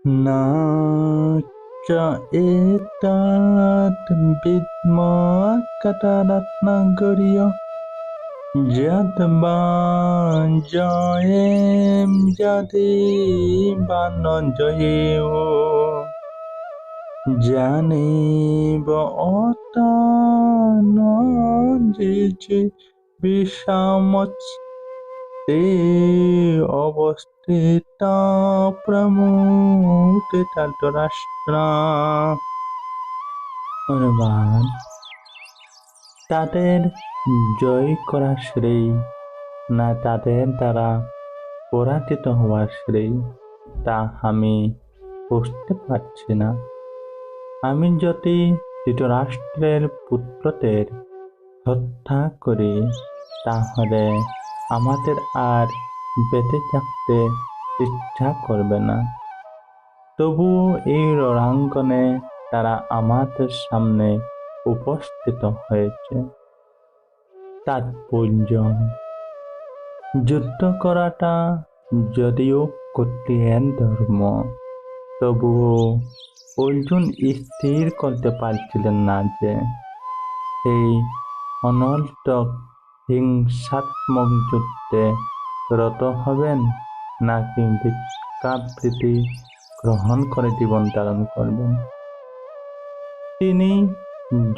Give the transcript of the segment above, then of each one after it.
न च एतत् विद्म कतरत्नगर्य यद्वा जयेम यदि वा न जयेम জানিব অতন যে বিষামস্তে অবস্থিত প্রমুখিত রাষ্ট্র। অনুবাদ: তাদের জয় করা শ্রেয় না তাদের দ্বারা পরাজিত হওয়া শ্রেয়, তা আমি বুঝতে পারছি না। আমি যদি ধৃতরাষ্ট্রের পুত্রদের হত্যা করি, তাহলে আমাদের আর বেঁচে থাকতে ইচ্ছা করবে না। তবুও এই রণাঙ্গনে তারা আমাদের সামনে উপস্থিত হয়েছে। তাৎপর্য: যুদ্ধ করাটা যদিও ক্ষত্রিয়ের ধর্ম, তবুও অর্জুন স্থির করতে পারছিলেন না যে সেই অনর্থক হিংসাত্মক যুদ্ধে রত হবেন নাকি ভিক্ষাবৃত্তি গ্রহণ করে জীবন ধারণ করবেন। তিনি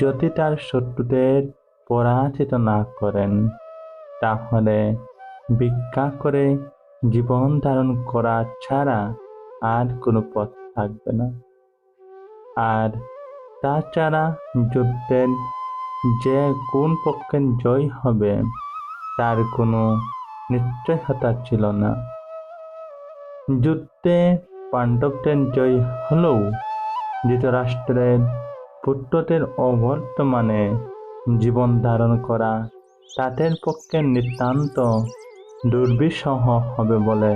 যদি তার শত্রুদের পরাজিত না করেন, তাহলে ভিক্ষা করে জীবন ধারণ করা ছাড়া আর কোনো পথ থাকবে না। আর তাছাড়া যুদ্ধের যে কোন পক্ষে জয় হবে তার কোনো নিশ্চয়তা ছিল না। যুদ্ধে পাণ্ডবদের জয় হলেও ধৃতরাষ্ট্রের পুত্রদের অবর্তমানে জীবন ধারণ করা তাদের পক্ষে নিতান্ত দুর্বিষহ হবে বলে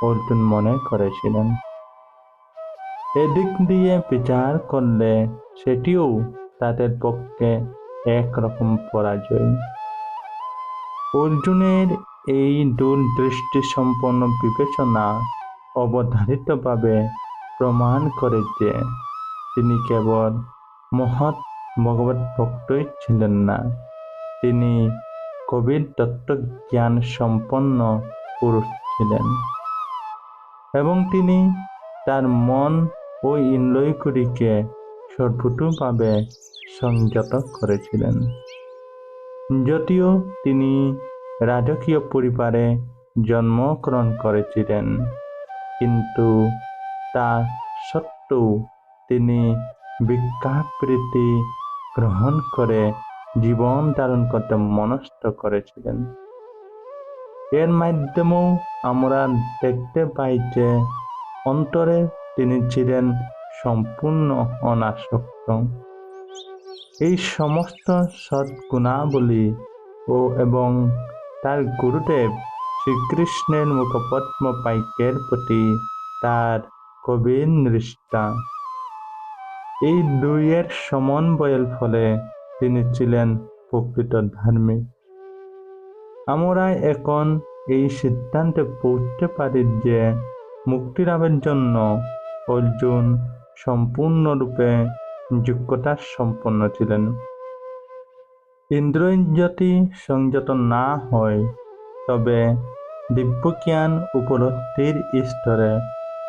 অর্জুন মনে করেছিলেন। এদিক দিয়ে বিচার করলে সেটিও তাদের পক্ষে একরকম পরাজয়। অর্জুনের এই দূরদৃষ্টিসম্পন্ন বিবেচনা অবধারিতভাবে প্রমাণ করে যে তিনি কেবল মহৎ ভগবত ভক্তই ছিলেন না, তিনি কবির তত্ত্বজ্ঞান সম্পন্ন পুরুষ ছিলেন এবং তিনি তার মন ও ইন্দ্রিয়গুলিকে সর্বতোভাবে সংযত করেছিলেন। যদিও তিনি রাজকীয় পরিবারে জন্মগ্রহণ করেছিলেন, কিন্তু তা সত্ত্বেও তিনি ভিক্ষাবৃত্তি গ্রহণ করে জীবন ধারণ করতে মনস্থ করেছিলেন। এর মাধ্যমেও আমরা দেখতে পাই যে অন্তরে তিনি ছিলেন সম্পূর্ণ অনাসক্ত। এই সমস্ত সদ্গুণাবলী এবং তার গুরুদেব শ্রীকৃষ্ণের মুখপদ্ম বাক্যের প্রতি তার গভীর নিষ্ঠা, এই দুইয়ের সমন্বয়ের ফলে তিনি ছিলেন প্রকৃত ধার্মিক। আমরা এখন এই সিদ্ধান্তে পৌঁছতে পারি যে মুক্তিলাভের জন্য অর্জুন সম্পূর্ণরূপে যোগ্যতা সম্পন্ন ছিলেন। ইন্দ্রিয়জ্যোতি সংযত না হয় তবে দিব্যজ্ঞান উপলব্ধির স্তরে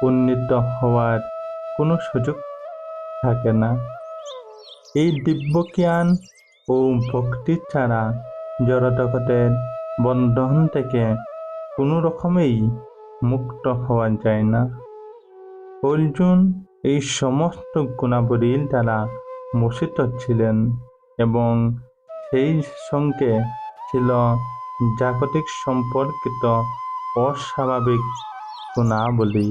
উন্নীত হওয়ার কোনো সুযোগ থাকে না। এই দিব্যজ্ঞান ও ভক্তি ছাড়া জড়জগতের বন্ধন থেকে কোনো রকমেই মুক্ত হওয়া যায় না। অর্জুন এই সমস্ত গুণাবলীর দ্বারা মোহিত ছিলেন এবং সেই সঙ্গে ছিল জাগতিক সম্পর্কিত অস্বাভাবিক গুণাবলী।